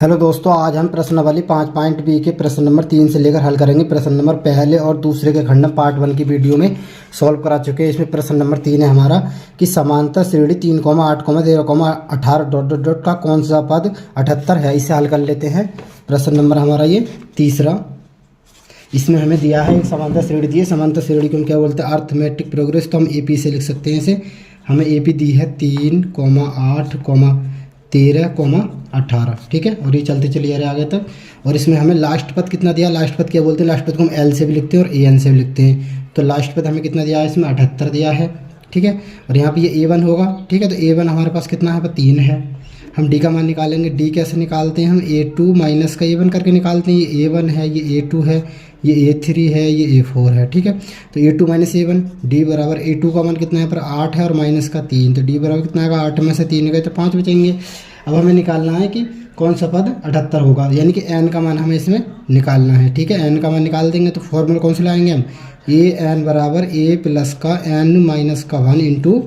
Hello दोस्तों, आज हम प्रश्नावली 5.बी के प्रश्न नंबर 3 से लेकर हल करेंगे। प्रश्न नंबर पहले और दूसरे के खंड पार्ट 1 की वीडियो में सॉल्व करा चुके हैं। इसमें प्रश्न नंबर 3 है हमारा कि समांतर श्रेणी 3, 8, 13, 18 डॉट डॉट डॉट का कौन सा पद 78 है। इसे हल कर लेते हैं। प्रश्न नंबर हमारा ये तीसरा, इसमें हमें दिया है एक समांतर श्रेणी दी है। समांतर श्रेणी को हम क्या बोलते हैं? Arithmetic progress. तो हम ए पी से लिख सकते हैं इसे। हमें ए पी दी है 3, 8, 13, 18, ठीक है। और ये चलते चलिए आ रहे आगे तक। और इसमें हमें लास्ट पद कितना दिया? लास्ट पद क्या बोलते हैं? लास्ट पद को हम एल से भी लिखते हैं और ए एन से भी लिखते हैं। तो लास्ट पद हमें कितना दिया है? इसमें 78 दिया है, ठीक है। और यहाँ पे ये A1 होगा, ठीक है। तो A1 हमारे पास कितना है? 3 है। हम डी का मान निकालेंगे। डी कैसे निकालते हैं? हम A2 माइनस का A1 करके निकालते हैं। ये A1 है, ये A2 है, ये A3 है, ये A4 है, ठीक है। तो A2 माइनस A1, डी बराबर A2 का मान कितना है? पर 8 है और माइनस का 3, तो डी बराबर कितना आएगा? 8 में से 3 गए तो 5 बचेंगे। अब हमें निकालना है कि कौन सा पद 78 होगा, यानी कि एन का मान हमें इसमें निकालना है, ठीक है। एन का मान निकाल देंगे तो फॉर्मूला कौन से लाएंगे हम? ए एन बराबर ए प्लस का एन माइनस का 1 इंटू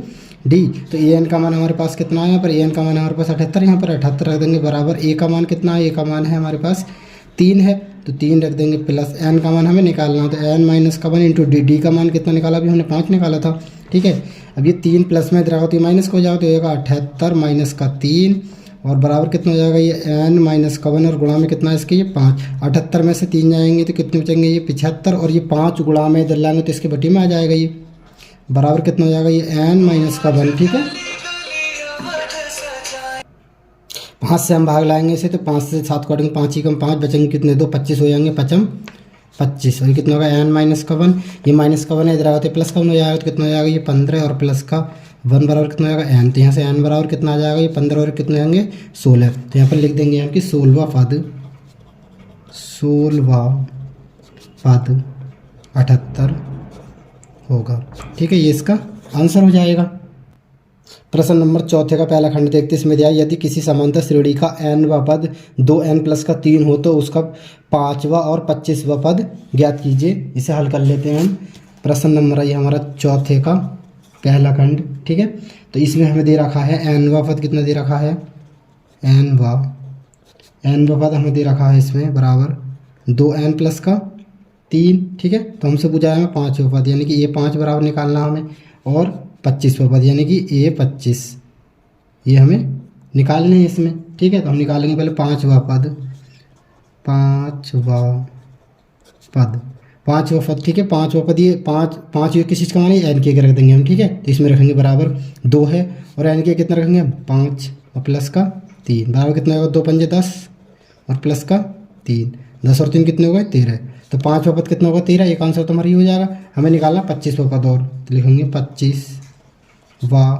डी। तो ए एन का मान हमारे पास कितना है? यहाँ पर ए एन का मान हमारे पास 78, यहाँ पर 78 रख देंगे बराबर ए का मान कितना है? ए का मान है हमारे पास 3 है, तो 3 रख देंगे प्लस एन का मान हमें निकालना है, तो एन माइनस का 1 इंटू डी। डी का मान कितना निकाला? अभी हमने 5 निकाला था, ठीक है। अब ये 3 प्लस में इधर आओ तो माइनस को जाओ तो ये 78 माइनस का 3 और बराबर कितना हो जाएगा? ये एन माइनस का 1 और गुणा में कितना है इसके? ये 5। 78 में से 3 जाएंगे तो कितने बचेंगे? ये 75 और ये 5 गुणा में इधर लाएंगे तो इसके बटी में आ जाएगा। ये बराबर कितना हो जाएगा? ये एन माइनस का 1, ठीक है। 5 से हम भाग लाएंगे इसे, तो 5 से 7 काटेंगे, 5 ही कम 5 बचेंगे कितने? 2, 25 हो जाएंगे, 5 25। और ये कितना होगा? एन माइनस का 1, ये माइनस का 1 है, इधर आते प्लस का 1 हो जाएगा तो कितना हो जाएगा? ये 15 और प्लस का 1 बराबर कितना हो जाएगा? एन। तो यहाँ से एन बराबर कितना आ जाएगा? ये 15 और कितने होंगे? 16। तो यहाँ पर लिख देंगे हम कि 16वां पद 78 होगा, ठीक है। ये इसका आंसर हो जाएगा। प्रश्न नंबर 4 का पहला खंड देखते हैं। इसमें दिया यदि किसी समांतर श्रेणी का nवां पद 2n प्लस का 3 हो तो उसका 5वां और 25वां पद ज्ञात कीजिए। इसे हल कर लेते हैं हम। प्रश्न नंबर ये हमारा 4 का पहला खंड, ठीक है। तो इसमें हमें दे रखा है nवां पद कितना दे रखा है? nवां पद हमें दे रखा है इसमें बराबर 2n प्लस का 3, ठीक है। तो हमसे पूछा है 5वां पद, यानी कि ये 5 बराबर निकालना हमें, और 25वां पद यानी कि ये 25, ये हमें निकालने हैं इसमें, ठीक है। तो हम निकालेंगे पहले 5वां पद, ठीक है। 5वां पद, ये 5 ये किस चीज़ का मान है? एन के रख देंगे हम, ठीक है। तो इसमें रखेंगे बराबर 2 है और एन के कितना रखेंगे हम? 5 और प्लस का 3 बराबर कितना होगा? 2 पंजे 10 और प्लस का 3, 10 और 3 कितने हो गए? 13। तो 5वां पद कितना होगा? 13। एक आंसर तो हमारा ये हो जाएगा। हमें निकालना 25वां पद, और तो लिखेंगे 25वां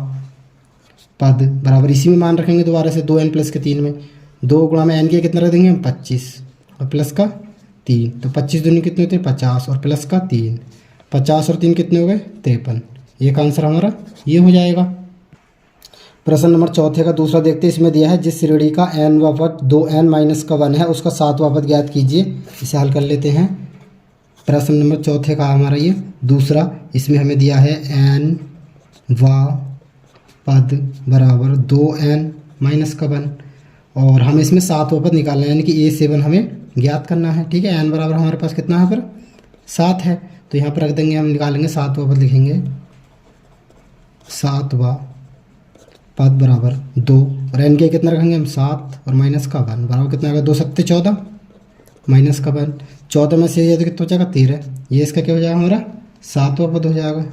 पद बराबर इसी में मान रखेंगे दोबारा से 2n प्लस के 3 में, 2 गुणा में n के कितना रख देंगे हम? 25 और प्लस का 3। तो 25 दूनी कितने होते हैं? 50 और प्लस का 3, 50 और 3 कितने हो गए? 53। एक आंसर हमारा ये हो जाएगा। प्रश्न नंबर 4 का दूसरा देखते हैं। इसमें दिया है जिस श्रेणी का nवां पद 2n माइनस का 1 है उसका 7वां पद ज्ञात कीजिए। इसे हल कर लेते हैं। प्रश्न नंबर 4 का हमारा ये दूसरा, इसमें हमें दिया है nवां पद बराबर 2n माइनस का 1 और हमें इसमें 7वां पद निकालना है, यानी कि A7 हमें ज्ञात करना है, ठीक है। n बराबर हमारे पास कितना है? पर 7 है, तो यहाँ पर रख देंगे हम, निकालेंगे 7वां पद, लिखेंगे 7वां पद बराबर 2 और n के कितना रखेंगे हम? 7 और माइनस का 1 बराबर कितना आएगा? 2 सत्ते 14 माइनस का 1, 14 में से ये तो कितना हो जाएगा? 13। ये इसका क्या हो जाएगा? हमारा 7वां पद हो जाएगा।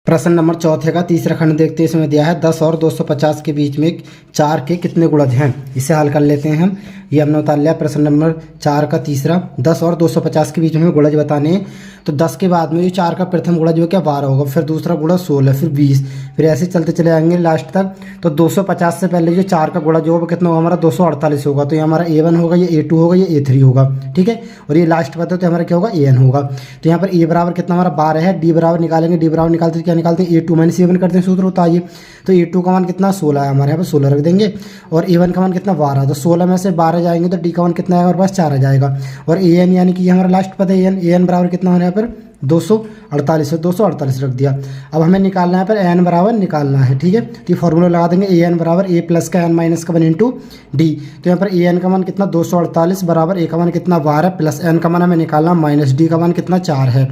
प्रश्न नंबर 4 का तीसरा खंड देखते हैं। इसमें दिया है 10 और 250 के बीच में 4 के कितने गुणज हैं। इसे हल कर लेते हैं हम। ये हमने उतार लिया। प्रश्न नंबर 4 का तीसरा, 10 और 250 के बीच में गुणज बताने हैं। तो 10 के बाद में जो 4 का प्रथम गुणज जो क्या 12 होगा, फिर दूसरा गुणज 16, फिर 20, फिर ऐसे चलते चले जाएंगे लास्ट तक। तो 250 से पहले जो 4 का गुणज होगा कितना होगा? हमारा 248 होगा। तो ये हमारा A1 होगा, ये A2 होगा, ये A3 होगा, ठीक है। और ये लास्ट पद तो हमारा क्या होगा? AN होगा। तो यहाँ पर A बराबर कितना हमारा 12 है, डी बराबर निकालेंगे, डी बराबर निकालते क्या निकालते हैं? A2 माइनस A1 करते हैं, सूत्र होता है ये। तो A2 का मान कितना? 16 है, हमारे यहाँ पर 16 रख देंगे, और A1 का मान कितना? 12। तो 16 में से 12 जाएंगे तो डी का मान कितना है? हमारे पास 4 आ जाएगा। और AN यानी कि ये हमारा लास्ट पद है AN बराबर कितना हो रहा है यहाँ पर? 248 है, 248 रख दिया। अब हमें निकालना है पर n बराबर निकालना है, ठीक है। तो ये फॉर्मूला लगा देंगे ए एन बराबर ए प्लस का n माइनस का 1 इंटू डी। तो यहाँ पर ए एन का मान कितना 248 बराबर ए का मान कितना 12 प्लस n का मान हमें निकालना माइनस डी का मान कितना 4 है।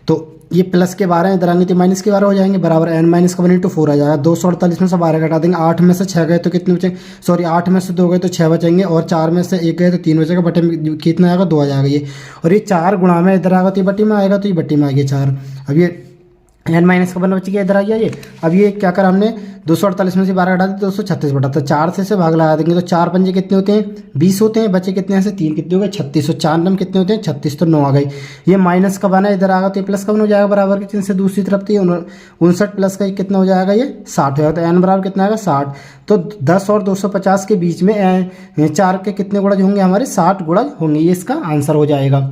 तो ये प्लस के 12 इधर आएंगे तो माइनस के 12 हो जाएंगे, बराबर n माइनस का 1 इंटू 4 आ जाएगा। 248 में से 12 घटा देंगे, 8 में से 6 गए तो कितने बचेंगे, सॉरी 8 में से 2 गए तो 6 बचेंगे, और 4 में से 1 गए तो 3 बचेगा, बटे में कितना आएगा 2 आ जाएगा ये। और ये 4 गुणा में इधर आएगा तो ये बटी में आएगा, तो ये बटी में आ गया 4। अब ये n माइनस का 1 बच गया, इधर आ गया ये। अब ये क्या करा हमने 248 में से 12 घटा दिया 236 बटा, तो 4 से भाग लगा देंगे तो 4 पंजे कितने होते हैं 20 होते हैं, बचे कितने हैं से 3 कितने हो गए 36, 4 नम कितने होते हैं 36, तो 9 आ गई। ये माइनस का 1 है, इधर आएगा तो ये प्लस का 1 हो जाएगा बराबर के चिन्ह से, दूसरी तरफ तो ये 59 प्लस का कितना हो जाएगा ये 60 होगा, तो n बराबर कितना आएगा 60। तो 10 और 250 के बीच में 4 के कितने गुणज होंगे हमारे 60 गुणज होंगे, ये इसका आंसर हो जाएगा।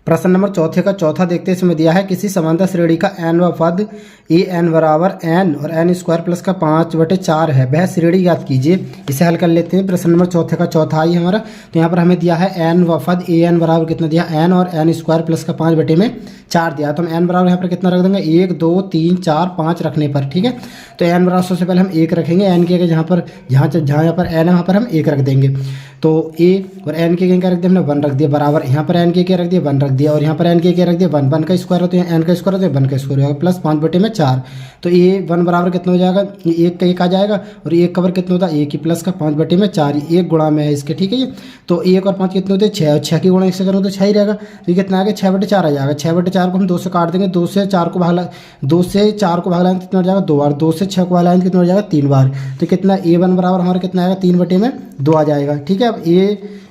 प्रश्न नंबर चौथे का चौथा देखते हैं, इसमें दिया है किसी समांतर श्रेणी का n व पद ए एन बराबर n और n स्क्वायर प्लस का 5/4 है, वह श्रेणी याद कीजिए। इसे हल कर लेते हैं। प्रश्न नंबर चौथे का चौथा आई हमारा, तो यहाँ पर हमें दिया है n व पद ए एन बराबर कितना दिया n और n स्क्वायर प्लस का 5/4 दिया, तो हम n बराबर यहाँ पर कितना रख देंगे 1 2 3 4 5 रखने पर, ठीक है। तो n बराबर सबसे पहले हम 1 रखेंगे, n के जहाँ पर यहाँ पर n है वहाँ पर हम 1 रख देंगे, तो a और n के क्या रख दिया हमने 1 रख दिया, बराबर यहाँ पर n के क्या रख दिया 1 रख दिया, और यहाँ पर n के क्या रख दिया 1 का स्क्वायर होता है n का स्क्वायर होता है 1 का स्क्वायर होगा प्लस 5/4, तो a 1 बराबर कितना हो जाएगा 1 का 1 आ जाएगा, और 1 का वर्ग कितना होता है 1 की प्लस का 5/4, 1 गुणा में है इसके, ठीक है। ये तो 1 और 5 कितने होते हैं 6, और 6 की गुणा 1 से करो तो 6 ही रहेगा, तो ये कितना आ गया 6/4 आ जाएगा। 6/4 को हम 2 से काट देंगे, 2 से 4 को भाग लाएंगे कितना हो जाएगा 2 बार, 2 से 6 को भाग लाएंगे कितना हो जाएगा 3 बार, तो कितना a1 बराबर हमारा कितना आएगा 3/2 आ जाएगा, ठीक है। अब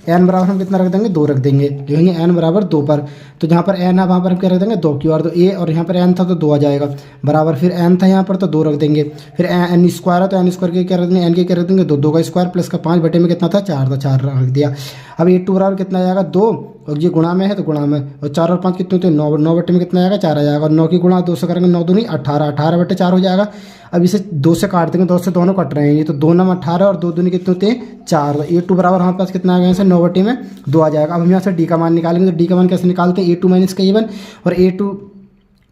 n बराबर हम कितना रख देंगे 2 रख देंगे, लिखेंगे n बराबर 2 पर, तो जहाँ पर n है वहाँ पर हम क्या रख देंगे 2 की बार, तो a और यहाँ पर n था तो 2 आ जाएगा, बराबर फिर n था यहाँ पर तो 2 रख देंगे, फिर n स्क्वायर है तो n स्क्वायर के क्या रख देंगे n के क्या रख देंगे 2 का स्क्वायर प्लस का 5/में कितना था 4, तो 4 रख दिया। अब a2 बराबर कितना आ जाएगा 2, और ये गुणा में है तो गुणा में, और 4 और 5 कितने होते हैं 9 में कितना आएगा 4 आ जाएगा, और 9 की गुणा 2 से करेंगे 9 दूनी 18, 18/4 हो जाएगा। अब इसे 2 से काट देंगे, 2 से दोनों कट रहे हैं, ये तो 2 9 18 और 2 दूनी कितने होते हैं 4, तो a2 बराबर हमारे पास कितना आ गया 9/2 आ जाएगा। अब हम यहाँ से d का मान निकालेंगे, तो d का मान कैसे निकालते हैं a2 माइनस का a1, और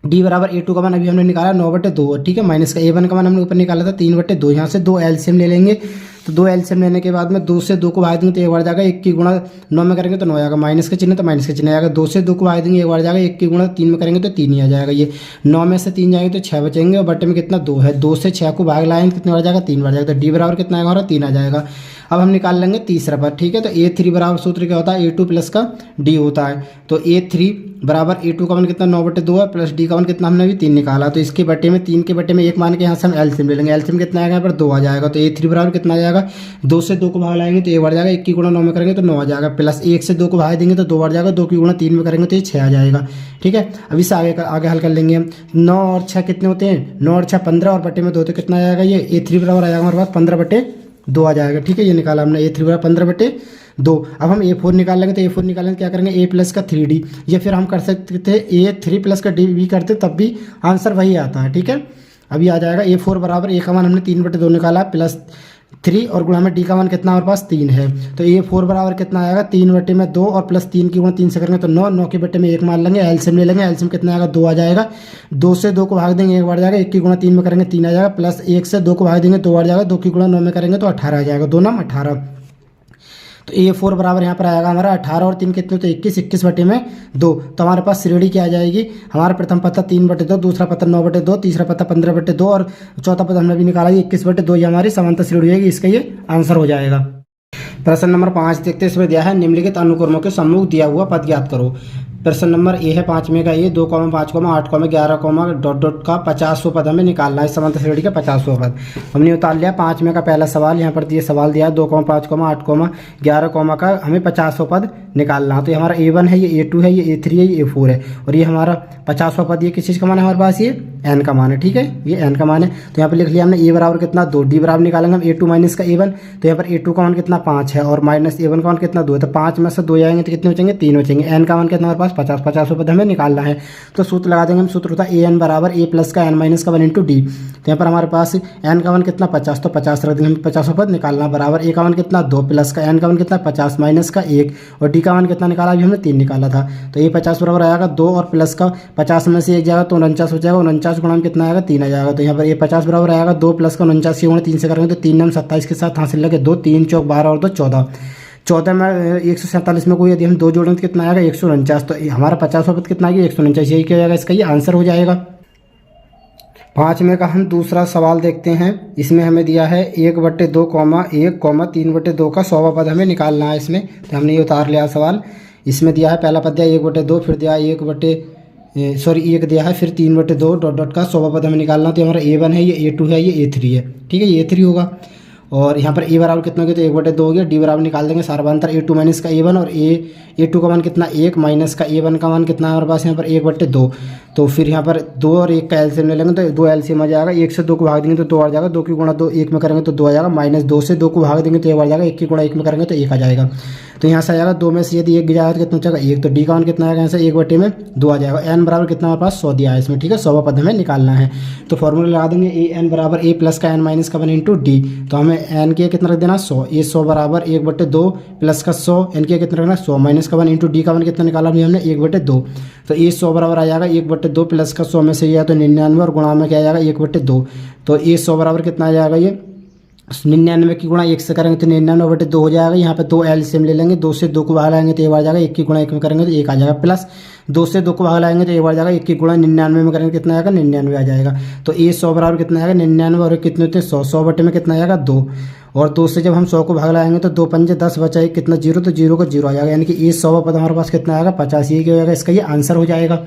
d बराबर a2 का मान अभी हमने निकाला 9/2, ठीक है, माइनस का a1 का मान हमने ऊपर निकाला था 3/2, यहाँ से 2 एलसीएम ले लेंगे, तो 2 एलसीएम लेने के बाद में 2 से 2 को भाग देंगे तो एक बार जाएगा, 1 की गुणा 9 में करेंगे तो 9 आएगा, माइनस का चिन्ह तो माइनस का चिन्ह आएगा, 2 से 2 को भाग देंगे एक बार जाएगा, 1 की गुणा 3 में करेंगे तो 3 ही आ जाएगा, ये 9 में से 3 जाएंगे तो 6 बचेंगे, और बटे में कितना 2 है, 2 से 6 को भाग लाएंगे कितने बार जाएगा 3 बार जाएगा, तो d बराबर कितना आएगा हमारा 3 आ जाएगा। अब हम निकाल लेंगे तीसरा पर, ठीक है। तो a3 बराबर सूत्र क्या होता है a2 प्लस का d होता है, तो a3 बराबर a2 का मान कितना 9/2 है, प्लस d का मान कितना हमने अभी 3 निकाला, तो इसके बटे में 3 के बटे में 1 मान के यहाँ से हम एलसीएम ले लेंगे, एलसीएम कितना आएगा यहाँ पर 2 आ जाएगा, तो a3 बराबर कितना आ जाएगा 2 से 2 को भाग लाएंगे तो 1 बार जाएगा, 1 की गुणा 9 में करेंगे तो 9 आ जाएगा, प्लस 1 से 2 को भाग देंगे तो 2 बार जाएगा, 2 की गुणा 3 में करेंगे तो ये 6 आ जाएगा, ठीक है। अब इससे आगे हल कर लेंगे हम, 9 और 6 कितने होते हैं 9 और 6 15, और बटे में 2 तो कितना आ जाएगा ये a3 बराबर आ जाएगा हमारे पास 15/2 आ जाएगा, ठीक है। ये निकाला हमने a3 बराबर 15/2। अब हम a4 निकाल लेंगे, तो a4 निकालेंगे क्या करेंगे a प्लस का 3d, या फिर हम कर सकते थे a3 प्लस का d भी करते तब भी आंसर वही आता है, ठीक है। अभी आ जाएगा a4 बराबर a का मान हमने 3/2 निकाला प्लस 3, और गुणा में d का मान कितना हमारे पास 3 है, तो a4 बराबर कितना आएगा 3/2 और प्लस 3 की गुणा 3 से करेंगे तो 9, 9 के बटे में 1 मान लेंगे, एलसीएम ले लेंगे, एलसीएम कितना आएगा 2 आ जाएगा, 2 से 2 को भाग देंगे 1 बार जाएगा, 1 की गुणा 3 में करेंगे 3 आ जाएगा, प्लस 1 से 2 को भाग देंगे 2 बार जाएगा, 2 की गुणा 9 में करेंगे तो 18 आ जाएगा, 2 9 18, तो a4 बराबर यहाँ पर आएगा हमारा 18 और 3 कितने तो 21, 21/2, तो हमारे पास श्रेणी क्या आ जाएगी, हमारा प्रथम पता 3/2, दूसरा पता 9/2, तीसरा पता 15/2, और चौथा पता हमने भी निकाला 21/2, ये हमारी समांतर श्रेणी होगी, इसका ये आंसर हो जाएगा। प्रश्न नंबर 5 देखते हैं, इसमें दिया है निम्नलिखित अनुक्रमों के सम्मुख दिया हुआ पद ज्ञात करो। प्रश्न नंबर ए है 5 में का ये 2, 5, 8, 11, डॉट का 50वां पद हमें निकालना है, समांतर श्रेणी का 50वां पद हमने उतार लिया। 5 में का पहला सवाल यहाँ पर दिए सवाल दिया 2, 5, 8, 11 का हमें 50वां पद निकालना है, तो ये हमारा a1 है, ये a2 है, ये a3 है, ये a4 है, और ये हमारा 50वां पद ये किस चीज़ का मान है हमारे पास ये एन का मान है, ठीक है, ये एन का मान है। तो यहाँ पर लिख लिया हमने ए बराबर कितना 2, डी बराबर निकालेंगे हम A2 माइनस का A1। तो यहाँ पर A2 का मान कितना 5 है और माइनस A1 का मान कितना 2 है, तो 5 में से 2 जाएंगे तो कितने बचेंगे 3 बचेंगे। एन का मान कितना हमारे पास 50, 50 पद हमें निकालना है। तो सूत्र लगा देंगे हम, सूत्र होता है AN बराबर A प्लस का N माइनस का 1 इंटू डी। तो यहाँ पर हमारे पास एन का मान कितना 50, तो 50 रख देंगे, 50 पद निकालना बराबर ए का मान कितना 2 प्लस का एन का मान कितना 50 माइनस का 1 और डी का मान कितना निकाला, अभी हमने 3 निकाला था। तो ये 50 बराबर आएगा 2 और प्लस का 50 में से 1 जाएगा तो 49 हो जाएगा, 49 गुणा में कितना आएगा 3 आ जाएगा। तो यहाँ पर ये 50 बराबर आएगा 2 प्लस का 49 गुणा 3 से करेंगे तो 3 9 27 के साथ हासिल लगे 2, 3 चौक 12 और 2 14, 14 में 147 में कोई यदि हम 2 जोड़ेंगे तो कितना आएगा 149। तो हमारा 50 पद कितना आएगा 149, यही क्या हो जाएगा, इसका ये आंसर हो जाएगा। 5वें का हम दूसरा सवाल देखते हैं। इसमें हमें दिया है 1/2, 1, 3/2 का 100वां पद हमें निकालना है इसमें। तो हमने ये उतार लिया सवाल। इसमें दिया है पहला पद दिया 1/2, फिर दिया 1 दिया है, फिर 3/2 डॉट डॉट का 100वां पद हमें निकालना। तो हमारा A1 है, ये A2 है, ये A3 है, ठीक है, ये A3 होगा। और यहाँ पर ए बराबर कितना हो गया, तो 1/2 हो गया। डी बराबर निकाल देंगे सार्वधातुक A2 माइनस का A1 और A2 का मान कितना 1 माइनस का A1 का मान कितना है हमारे पास यहाँ पर 1/2। तो फिर यहाँ पर 2 और 1 का एलसीएम ले लेंगे तो 2 एलसीएम आ जाएगा। 1 से 2 को भाग देंगे तो 2 आ जाएगा, 2 की गुणा 2 1 में करेंगे तो 2 आ जाएगा, माइनस 2 से 2 को भाग देंगे तो 1 आ जाएगा, 1 की गुणा 1 में करेंगे तो 1 आ जाएगा। तो यहाँ से आ जाएगा 2 में से यदि 1 जाएगा तो कितना बचेगा 1। तो डी का मान कितना आएगा यहाँ से 1/2 आ जाएगा। एन बराबर कितना हमारे पास 100 दिया है इसमें, ठीक है, 100वां पद हमें निकालना है। तो फॉर्मूला लगा देंगे AN बराबर A प्लस का N माइनस का 1 इंटू डी। तो हमें एन के कितना रख देना 100, ये 100 बराबर 1/2 प्लस का 100, एन के कितना रखना 100 माइनस का 1 इंटू डी का मान कितना निकाला भी हमने 1/2। तो ये 100 बराबर आ जाएगा 1/2 प्लस का 100 में से ये तो 99 और गुणा में क्या आ जाएगा 1/2। तो ये 100 बराबर कितना आ जाएगा, ये 99 की गुणा 1 से करेंगे तो 99/2 हो जाएगा। यहाँ पे 2 एलसीएम ले लेंगे, 2 से 2 को भाग लाएंगे तो 1 आ जाएगा, 1 की गुणा 1 में करेंगे तो 1 आ जाएगा, प्लस 2 से 2 को भाग लाएंगे तो 1 आ जाएगा, 1 की गुणा 99 में करेंगे कितना आएगा 99 आ जाएगा। तो ये 100 बराबर कितना आएगा 99 और कितने होते हैं 100, 100 में कितना आएगा 2 और 2 से जब हम 100 को भाग लाएंगे तो 2 पंजे 10 बचा है कितना 0, तो 0 का 0 आ जाएगा, यानी कि ये 100वां पद हमारे पास कितना आएगा 50, ये क्या हो जाएगा, इसका ये आंसर हो जाएगा।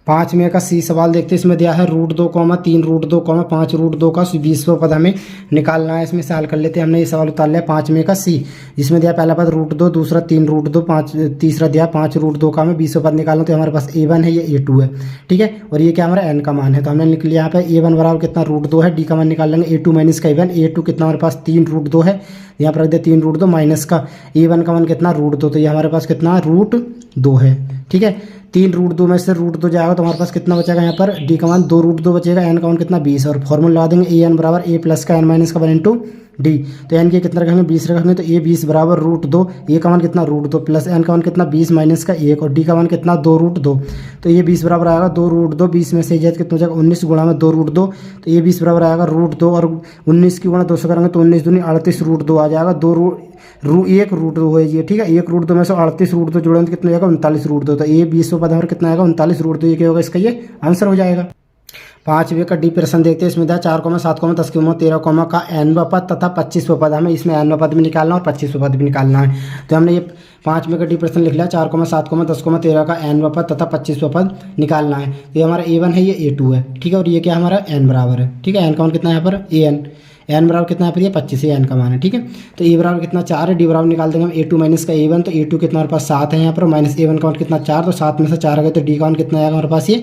5वें का सी सवाल देखते हैं। इसमें दिया है √2, 3 √2, 5 √2 का 20वां पद हमें निकालना है। इसमें से हल कर लेते हैं। हमने ये सवाल उतार लिया 5वें का सी, जिसमें दिया पहला पद √2, दूसरा 3 √2, 5 तीसरा दिया 5 √2 का हमें 20वां पद निकालना। तो हमारे पास A1 है, ये A2 है, ठीक है, और ये क्या हमारा एन का मान है। तो हमने लिख लिया यहाँ पे A1 बराबर कितना √2 है, डी का मान निकाल लेंगे A2 माइनस का A1, A2 कितना हमारे पास 3 √2 है, यहाँ पर रख दिया 3 √2 माइनस का A1 का मान कितना √2, तो ये हमारे पास कितना √2 है, ठीक है। 3 √2 में से √2 जाएगा तो हमारे पास कितना बचेगा, यहाँ पर डी का मान 2 √2 बचेगा, एन का मान कितना 20 और फॉर्मूला लगा देंगे AN बराबर A प्लस का N माइनस का 1 इंटू डी। तो एन के कितना रखेंगे 20 रखेंगे, तो A 20 बराबर √2, ए का मान कितना √2 प्लस एन का मान कितना 20 माइनस का 1 और डी का मान कितना 2 √2। तो ये 20 बराबर आएगा 2 √2, 20 में से ये कितना हो जाएगा 19 गुणा में 2 √2। तो ये 20 बराबर आएगा √2 और 19 की गुणा 2 से करेंगे तो 19 दूनी 38 √2 आ जाएगा। 1 √2 है ये, ठीक है, 1 √2 में से 38 √2 जोड़ेंगे तो कितना हो जाएगा 39 √2। तो ये 20वां पद हमारा कितना आएगा 39 √2, ये क्या होगा, इसका ये आंसर हो जाएगा। 5वें का डी प्रश्न देखते हैं। इसमें दिया 4, 7, 10, 13 का n वां पद तथा 25वां पद, हमें इसमें n वां पद भी निकालना और 25वां पद भी निकालना है। तो हमने ये 5वें का डी प्रश्न लिख लिया 4, 7, 10, 13 का n वां पद तथा 25वां पद निकालना है। तो ये हमारा A1 है, ये A2 है, ठीक है, और ये क्या हमारा n बराबर है, ठीक है, n का मान कितना है यहाँ पर एन बराबर कितना है पर ये 25 है, एन का मान है, ठीक है। तो ए बराबर कितना 4 है, डी बराबर निकाल देंगे हम A2 माइनस का A1, तो A2 कितना हमारे पास 7 है यहाँ पर, माइनस A1 का मान कितना 4, तो 7 में से 4 आ गए तो डी का मान कितना आएगा हमारे पास ये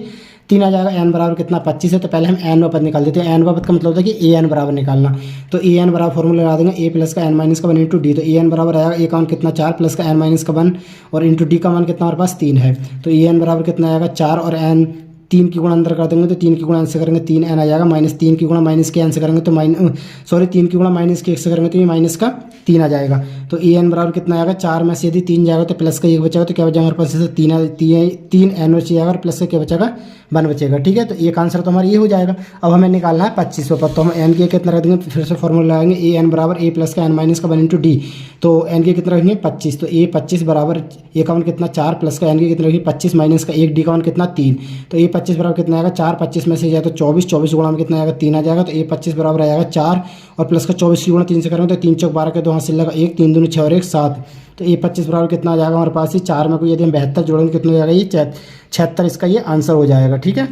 3 आ जाएगा। एन बराबर कितना 25 है, तो पहले हम एन वां पद निकाल देते हैं। एन वां पद का मतलब होता है कि AN बराबर निकालना। तो AN बराबर फॉर्मूला लगा देंगे A प्लस का N माइनस का 1 इंटू डी। तो AN बराबर आएगा A का मान कितना 4 प्लस का N माइनस का 1 और इंटू डी का मान कितना हमारे पास 3 है। तो AN बराबर कितना आएगा 4 और N 3 की गुणा अंदर कर देंगे तो 3 की गुणा n से करेंगे 3n आ जाएगा, माइनस 3 की गुणा माइनस के n से करेंगे तो 3 की गुणा माइनस के 1 से करेंगे तो ये माइनस का 3 आ जाएगा। तो AN बराबर कितना आएगा 4 में से यदि 3 जाएगा तो प्लस का 1 बचेगा, तो क्या बचेगा हमारे पास जैसे 3n बच जाएगा और प्लस का क्या बचेगा 1 बचेगा, ठीक है। तो एक आंसर तो हमारा ये हो जाएगा। अब हमें निकालना है 25वां पद, तो हम n के कितना रख देंगे, फिर से फॉर्मूला लगाएंगे AN बराबर A प्लस का N माइनस का 1 इंटू डी। तो n के कितना रखेंगे 25, तो A 25 बराबर A का मान कितना 4 प्लस का n के कितना रखेंगे 25 माइनस का 1 डी का मान कितना 3। तो A 25 बराबर कितना आएगा 4, 25 में से जाए तो 24 गुणा में कितना आएगा 3 आ जाएगा। तो A 25 बराबर आएगा 4 और प्लस का 24 की गुणा 3 से करेंगे तो 3 चौक 12 के 2 हासिल लगा 1, 3 दूनी 6 और 1 7। तो A 25 बराबर कितना आ जाएगा हमारे पास ही 4 में कोई यदि हम 72 जोड़ेंगे कितना हो जाएगा ये 76, इसका ये आंसर हो जाएगा, ठीक है।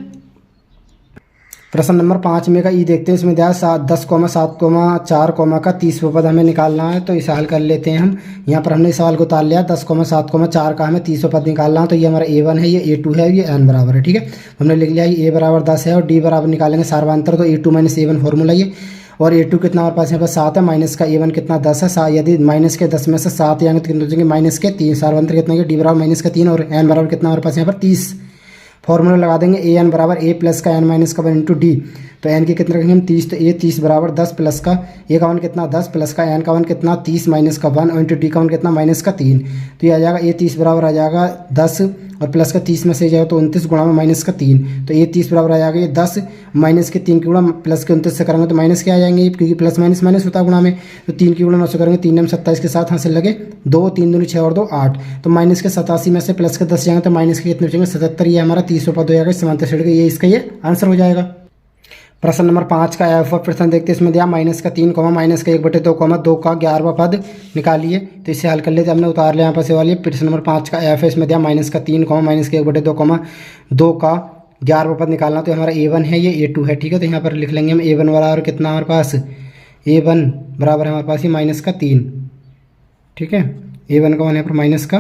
प्रश्न नंबर 5 में का ई देखते हैं। इसमें दिया 10,7,4 का 30वां पद हमें निकालना है। तो इसे हल कर लेते हैं हम। यहाँ पर हमने सवाल को उतार लिया 10,7,4 का हमें 30वां पद निकालना है। तो ये हमारा A1 है, ये A2 है, ये n बराबर है। ठीक है, हमने लिख लिया A बराबर 10 है और D बराबर निकालेंगे सार्वंतर। तो A2 माइनस A1 फॉर्मूला ये, और A2 कितना हमारे पास यहाँ पर 7 है, माइनस का A1 कितना 10 है। यदि माइनस के 10 में से 7 आएंगे तो कितने हो जाएंगे, माइनस के 3। सार्वंतर कितना D बराबर माइनस का 3 और n बराबर कितना हमारे पास यहाँ पर 30। फॉर्मूला लगा देंगे A n बराबर A प्लस का n माइनस का 1 इंटू डी। तो n के कितने रखेंगे हम 30। तो A 30 बराबर 10 प्लस का A का 1 कितना 10 प्लस का n का 1 कितना 30 माइनस का 1 और इंटू डी का 1 कितना माइनस का 3। तो ये आ जाएगा A 30 बराबर आ जाएगा 10 और प्लस का 30 में से जाएगा तो 29 गुणा में माइनस का 3। तो A 30 बराबर आ जाएगा ये 10 माइनस के 3 की गुणा प्लस के 29 से करेंगे तो माइनस के आ जाएंगे, क्योंकि प्लस माइनस माइनस होता है गुणा में। तो 3 की गुणा 9 से करेंगे, 3 में 27 के साथ हासिल लगे 2, 3 दूनी 6 और 2 8। तो माइनस के 87 में से प्लस के 10 जाएंगे तो माइनस के कितने बचेंगे 77। ये हमारा 30वां पद हो जाएगा समांतर श्रेणी का, ये इसका ये आंसर हो जाएगा। प्रश्न नंबर 5 का एफ प्रश्न देखते हैं। इसमें दिया माइनस का 3, माइनस का 1/2, 2 का 11वां पद निकालिए। तो इसे हल कर लेते, हमने उतार लिया यहाँ पर से वाली। प्रश्न नंबर 5 का एफ है। इसमें दिया माइनस का 3, माइनस का 1/2, 2 का 11वां पद निकालना। तो हमारा A1 है, ये A2 है। ठीक है, तो यहाँ पर लिख लेंगे हम A1 बराबर कितना हमारे पास, A1 बराबर है हमारे पास ये माइनस का 3। ठीक है, A1 का मान यहाँ पर माइनस का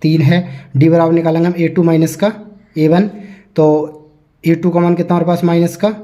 3 है। डी बराबर निकालेंगे हम A2 माइनस का A1। तो A2 का मान कितना हमारे पास माइनस का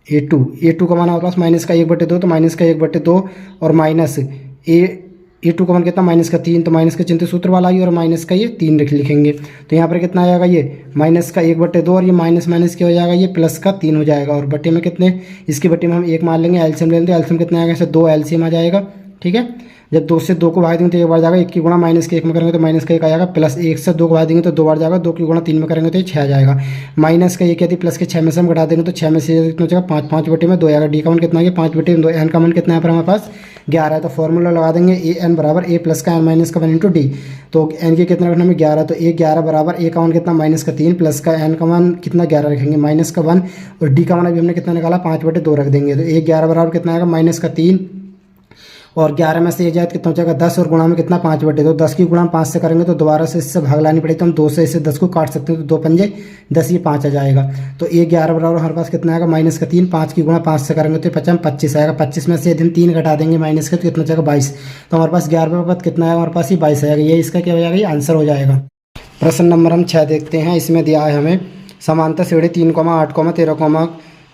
A2 का मान हमारे पास माइनस का 1/2, तो माइनस का 1/2 और माइनस A2 का मान कितना माइनस का 3। तो माइनस का चिन्ह सूत्र वाला ही और माइनस का ये 3 लिखेंगे। तो यहाँ पर कितना आ जाएगा, ये माइनस का 1/2 और ये माइनस माइनस क्या हो जाएगा, ये प्लस का 3 हो जाएगा। और बटे में कितने, इसकी बटे में हम 1 मान लेंगे, एलसीएम ले लेंगे। एलसीएम कितना आएगा, ऐसे 2 एलसीएम आ जाएगा। ठीक है, जब 2 से 2 को भाग देंगे तो 1 बार जाएगा, 1 की गुणा माइनस के 1 में करेंगे तो माइनस का 1 आ जाएगा, प्लस 1 से 2 को भाग देंगे तो 2 बार जाएगा, 2 की गुणा 3 में करेंगे तो ये 6 आ जाएगा। माइनस का 1 यदि प्लस के 6 में से हम घटा देंगे तो 6 में से कितना हो जाएगा 5, 5 बटे में 2 आएगा। डी का मान कितना है 5 बटे में 2, एन का मान कितना है पर हमारे पास 11 है। तो फॉर्मूला लगा देंगे A n बराबर A प्लस का n माइनस का 1 इंटू डी। तो n के कितना रखना है 11, तो A 11 बराबर A का मान कितना माइनस का 3 प्लस का n का मान कितना 11 रखेंगे माइनस का 1 और डी का मान अभी हमने कितना निकाला 5/2 रख देंगे। तो A 11 बराबर कितना आएगा माइनस का 3 और 11 में से ये जाए कितना हो जाएगा 10 और गुणा में कितना 5/2। 10 की गुणा 5 से करेंगे तो दोबारा से इससे भाग लानी पड़ेगी, तो हम 2 से इसे 10 को काट सकते हैं। तो 2 पंजे 10, ये 5 आ जाएगा। तो A 11 बराबर हमारे पास कितना आएगा माइनस का 3, 5 की गुणा 5 से करेंगे तो 25 आएगा। 25 में से यदि हम 3 घटा देंगे माइनस का तो कितना हो जाएगा 22। तो हमारे पास 11वां पद कितना है हमारे पास ये 22 आएगा। ये इसका क्या हो जाएगा, ये आंसर हो जाएगा। प्रश्न नंबर हम 6 देखते हैं। इसमें दिया है हमें समांतर श्रेणी 3, 8, 13,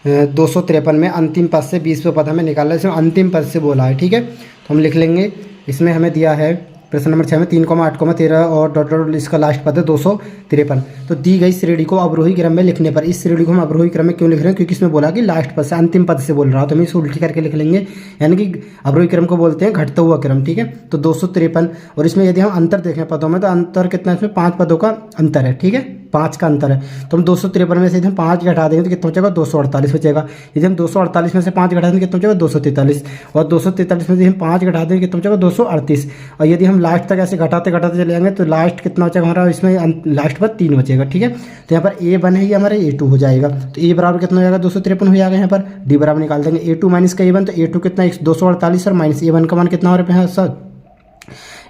253 में अंतिम पद से 20वां पद हमें निकालना है। इसमें अंतिम पद से बोला है। ठीक है, तो हम लिख लेंगे। इसमें हमें दिया है प्रश्न नंबर 6 में 3, 8, 13 और डॉट डॉट इसका लास्ट पद है 253। तो दी गई श्रेणी को अवरोही क्रम में लिखने पर, इस श्रेणी को हम अवरोही क्रम में क्यों लिख रहे हैं, क्योंकि इसमें बोला कि लास्ट पद से अंतिम पद से बोल रहा है, तो हम इसे उल्टी करके लिख लेंगे। यानी कि अवरोही क्रम को बोलते हैं घटता हुआ क्रम। ठीक है, तो 253 और इसमें यदि हम अंतर देखें पदों में तो अंतर कितना है, इसमें 5 पदों का अंतर है। ठीक है, 5 का अंतर है। तो हम 253 में से यदि हम 5 घटा देंगे तो कितना बचेगा 248 बचेगा। यदि हम 248 में से 5 घटा देंगे कितना बचेगा 243 और 243 में से हम 5 घटा देंगे कितना बचेगा 238। और यदि हम लास्ट तक ऐसे घटाते घटाते चले जाएंगे तो लास्ट कितना बचेगा हमारा, इसमें लास्ट पर 3 बचेगा। ठीक है, तो यहाँ पर A1 है, ये हमारा A2 हो जाएगा। तो A बराबर कितना हो जाएगा 253 हो जाएगा। यहाँ पर D बराबर निकाल देंगे A2 माइनस का A1, तो A2 कितना 248 और माइनस A1 का मान कितना हो रहा है सर,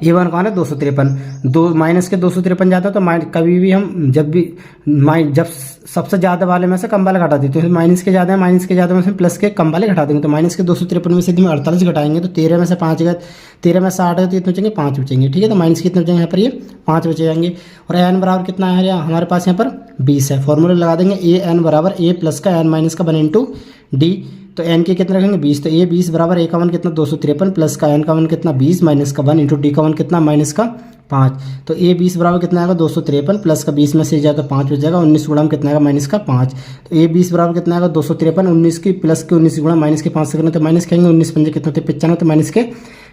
A1 का मान है 253। 2 माइनस के 253 जाता है तो कभी भी हम जब सबसे ज़्यादा वाले में से कम वाले घटा देते हैं, तो माइनस के ज़्यादा है, माइनस के ज़्यादा में से प्लस के कम वाले घटा देंगे। तो माइनस के 253 में से यदि हम 48 घटाएंगे तो 13 में से 5 गए, 13 में से 8 है तो इतने बचेंगे 5 बचेंगे। ठीक है, तो माइनस कितने बचेंगे यहाँ पर, ये 5 बचे जाएंगे। और n बराबर कितना है हमारे पास यहाँ पर 20 है। फॉर्मूला लगा देंगे A n बराबर A प्लस का n माइनस का 1 इंटू डी। तो n के कितने रखेंगे 20, तो A 20 बराबर A का मान कितना 253 प्लस का n का मान कितना 20 माइनस का 1 इंटू डी का मान कितना माइनस का 5। तो A 20 बराबर कितना आएगा 253 प्लस का 20 में से जाएगा 5 बच जाएगा, 19 गुणा में कितना आएगा माइनस का 5। तो A 20 बराबर कितना आएगा 253, 19 की प्लस के 19 गुणा माइनस के 5 से करना तो माइनस कहेंगे, 19 पंजे कितना थे 95, तो माइनस के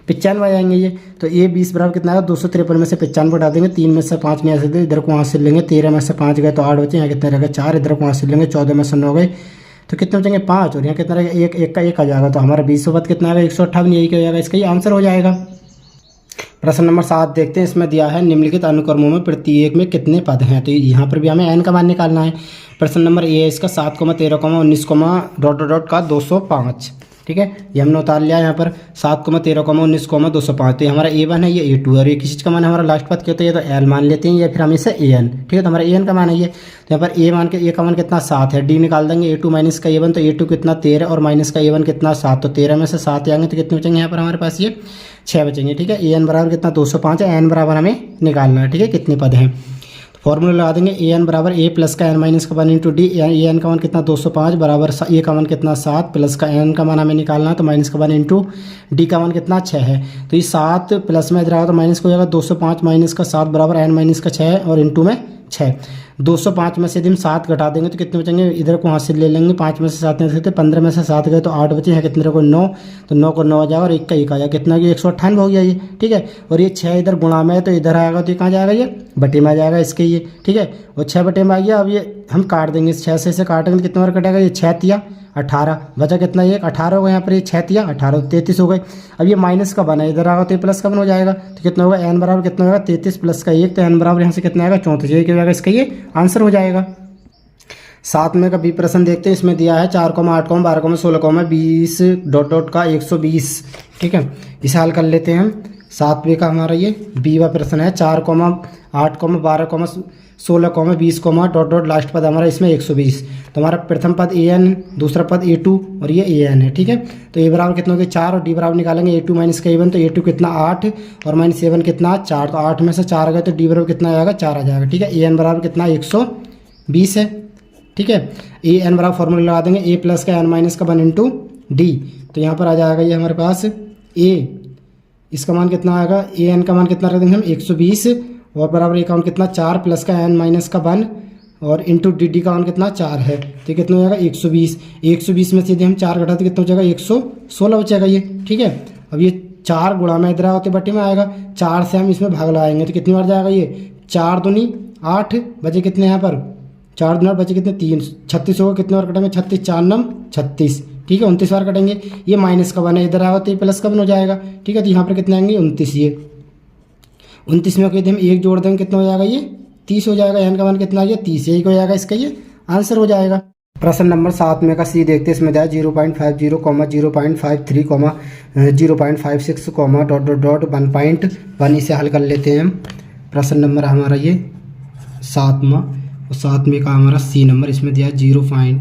95 आ जाएंगे ये। तो A 20 बराबर कितना आएगा 253 में से 95 घटा देंगे, 3 में से 5 नहीं आ सकते, इधर को वहाँ से लेंगे, 13 में से 5 गए तो 8 बचे, यहाँ कितने रहेगा 4, इधर को वहाँ से लेंगे, 14 में से 9 गए तो कितने बचेंगे 5 और यहाँ कितना रहेगा 1 का 1 आ जाएगा। तो हमारा 20वां पद कितना आएगा 158, यही क्या हो जाएगा, इसका ही आंसर हो जाएगा। प्रश्न नंबर 7 देखते हैं। इसमें दिया है निम्नलिखित अनुक्रमों में प्रत्येक में कितने पद हैं। तो यहाँ पर भी हमें n का मान निकालना है। प्रश्न नंबर A है इसका 7, 13, 19, डॉट डॉट का 205। ठीक है, ये हमने उतार लिया यहाँ पर 7,13,19,205। तो ये हमारा A1 है, ये A2 है और ये किस चीज़ का मान है हमारा लास्ट पद क्या होता है, तो L मान लेते हैं या फिर हम इसे AN, ठीक है। तो हमारा AN का मान है ये, तो यहाँ पर A मान के A का मान कितना 7 है, D निकाल देंगे A2 माइनस का A1, तो A2 कितना 13 और माइनस का A1 कितना 7, तो 13 में से 7 आएंगे तो कितने बचेंगे यहाँ पर हमारे पास ये 6 बचेंगे, ठीक है। AN बराबर कितना 205 है, N बराबर हमें निकालना है, ठीक है, कितने पद हैं। फॉर्मूला लगा देंगे AN बराबर A प्लस का N माइनस का 1 इंटू डी। AN का मान कितना 205 बराबर A का मान कितना 7 प्लस का N का मान हमें निकालना है, तो माइनस का 1 इंटू डी का मान कितना 6 है। तो ये 7 प्लस में इधर आएगा तो माइनस का हो जाएगा 205 माइनस का 7 बराबर N माइनस का 6 है और इंटू में 6। 205 में से यदि हम 7 घटा देंगे तो कितने बचेंगे, इधर को हाथ से ले लेंगे, 5 में से 7 नहीं सकते, 15 में से 7 गए तो 8 बचे हैं, कितने को 9, तो 9 को 9 आ जाएगा और 1 का 1 आ जाएगा, कितना कि 198 हो गया ये, ठीक है। और ये 6 इधर गुणा में है तो इधर आएगा तो ये कहाँ जाएगा, ये बटे में आ जाएगा इसके, ये ठीक है। और 6 बटे में आ गया। अब ये हम काट देंगे, इस 6 से इसे काटेंगे तो कितना बार कटेगा, ये 6 तिया 18 बचा, कितना ये 18 होगा यहाँ पर, ये 6 तिया 18 33 हो गए। अब ये माइनस का बना है, इधर आएगा तो ये प्लस का बन हो जाएगा, तो कितना होगा N बराबर कितना होगा 33 प्लस का 1, तो N बराबर यहाँ से कितना आएगा 34, ये क्या हो जाएगा इसका, ये आंसर हो जाएगा। 7 में का बी प्रश्न देखते हैं, इसमें दिया है 4, 8, 12, 16, 20 डॉट डॉट का 120, ठीक है। इसे हल कर लेते हैं हम। 7वें का हमारा ये बी वा प्रश्न है, 4, 8, 12, 16, 20 डॉट डॉट लास्ट पद हमारा इसमें 120। तो हमारा प्रथम पद AN, दूसरा पद A2 और ये AN है, ठीक है। तो A बराबर कितना हो गया 4 और D बराबर निकालेंगे A2 माइनस का A1, तो A2 कितना 8 और माइनस A1 कितना 4, तो 8 में से 4 आ गए तो D बराबर कितना आएगा 4 आ जाएगा, ठीक है। AN बराबर कितना 120 है, ठीक है। AN बराबर फॉर्मूला लगा देंगे A प्लस का N माइनस का 1 इंटू डी। तो यहाँ पर आ जाएगा ये हमारे पास A, इसका मान कितना आएगा, AN का मान कितना रख देंगे हम 120 और बराबर A का मान कितना 4 प्लस का N माइनस का 1 और इंटू डी का मान कितना 4 है, तो कितना हो जाएगा 120। 120 में से यदि हम 4 घटाते कितना हो जाएगा 116 बचेगा ये, ठीक है। अब ये 4 गुणा में इधर होते बटे में आएगा, 4 से हम इसमें भाग लगाएंगे तो कितनी बार जाएगा ये 4 दूनी 8 बचे, कितने यहाँ पर 4 दूनी 8 बचे कितने 3, 36 होगा, कितने बार कटेंगे 36, 4 9 36, ठीक है। 29 बार कटेंगे। ये माइनस का 1 है, इधर आएगा तो ये प्लस का 1 हो जाएगा, ठीक है। तो यहाँ पर कितने आएंगे 29, ये 29 में यदि हम 1 जोड़ देंगे कितना हो जाएगा ये 30 हो जाएगा। N का मान कितना आ गया 30, यही हो जाएगा इसका, ये आंसर हो जाएगा। प्रश्न नंबर 7 में का सी देखते हैं, इसमें दिया 0.50, 0.53, 0.56, डॉट डॉट डॉट 1.1। इसे हल कर लेते हैं हम। प्रश्न नंबर हमारा ये 7वां और 7वें का हमारा सी नंबर, इसमें दिया 0.50,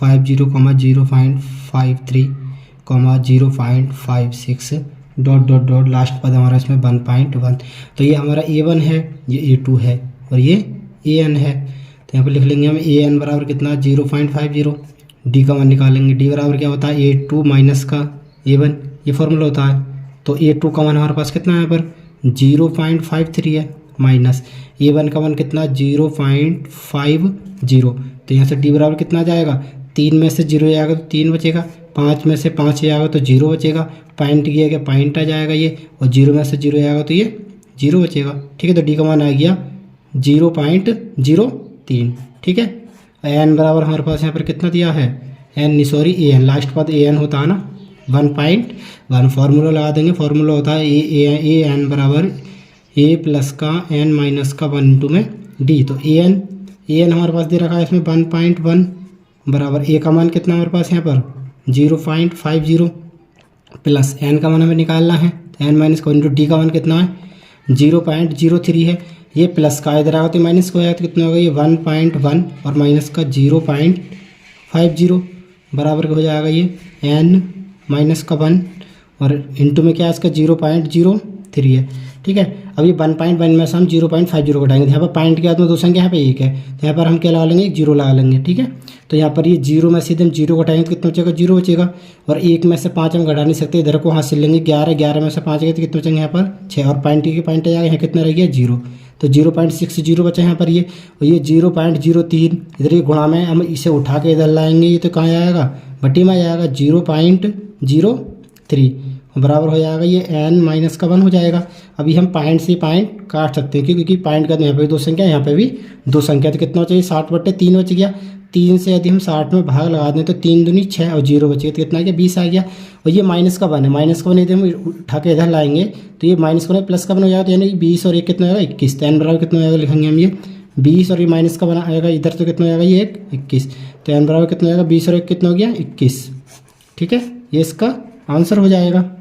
0.53, 0.56 डॉट डॉट डॉट लास्ट पद हमारा इसमें 1.1। तो ये हमारा A1 है, ये A2 है और ये AN है। तो यहाँ पर लिख लेंगे हम AN बराबर कितना 0.50, D का मान निकालेंगे, D बराबर क्या होता है A2 माइनस का A1, ये फॉर्मूला होता है। तो A2 का मान हमारे पास कितना है यहाँ पर 0.53 है, माइनस A1 का मान कितना 0.50। तो यहाँ से D बराबर कितना आ जाएगा, 3 में से 0 आएगा तो 3 बचेगा, 5 में से 5 आएगा तो 0 बचेगा, पॉइंट किया गया पॉइंट आ जाएगा ये, और 0 में से 0 आएगा तो ये 0 बचेगा, ठीक है। तो डी का मान आ गया 0.03, ठीक है। N बराबर हमारे पास यहाँ पर कितना दिया है AN लास्ट पद AN होता है ना 1.1। फॉर्मूला लगा देंगे, फॉर्मूला होता है AN बराबर A प्लस का N माइनस का 1 इंटू में D। तो AN हमारे पास दे रखा है इसमें 1.1 बराबर A का मान कितना हमारे पास यहाँ पर 0.50 प्लस N का मान हमें निकालना है, तो N माइनस का इंटू डी का मान कितना है 0.03 है। ये प्लस का इधर आएगा तो माइनस का हो जाएगा, तो कितना होगा ये 1.1 और माइनस का 0.50 बराबर हो जाएगा ये N माइनस का 1 और इंटू में क्या है इसका 0.03 है, ठीक है। अब ये 1.1 में से हम 0.50 घटाएंगे, यहाँ पर पॉइंट के बाद में 2 संख्या यहाँ पे 1 है, तो यहाँ पर हम क्या लगा लेंगे 0 लगा लेंगे, ठीक है। तो यहाँ पर ये 0 में सीधे हम 0 घटाएंगे तो कितना बचेगा 0 बचेगा, और 1 में से 5 हम घटा नहीं सकते, इधर को हासिल लेंगे 11 में से 5 गए तो कितने बचेंगे यहाँ पर 6, और पॉइंट के पॉइंट आ जाएगा यहाँ कितना रह गया 0, तो 0.60 बचा यहाँ पर ये, और ये 0.03 इधर ये गुणा में हम इसे उठा के इधर लाएंगे, ये तो कहाँ आएगा बटी में आ जाएगा 0.03 बराबर हो जाएगा ये N माइनस का 1 हो जाएगा। अभी हम पॉइंट से पॉइंट काट सकते हैं क्योंकि पॉइंट का यहाँ पे 2 संख्या, यहाँ पे भी 2 संख्या, तो कितना चाहिए 60/3 बच गया। 3 से यदि हम 60 में भाग लगा दें तो 3 दूनी 6 और 0 बचेगा, तो कितना आ गया 20 आ गया। और ये माइनस का 1 है, माइनस का 1 यदि हम उठा के इधर लाएंगे तो ये माइनस का 1 प्लस का 1 हो जाएगा, तो यानी 20 और 1 कितना आएगा 21। तो N बराबर कितना आएगा लिखेंगे हम ये 20 और ये माइनस का 1 आएगा इधर, तो कितना आएगा ये 21। तो N बराबर कितना आएगा 20 और 1 कितना हो गया 21, ठीक है। ये इसका आंसर हो जाएगा।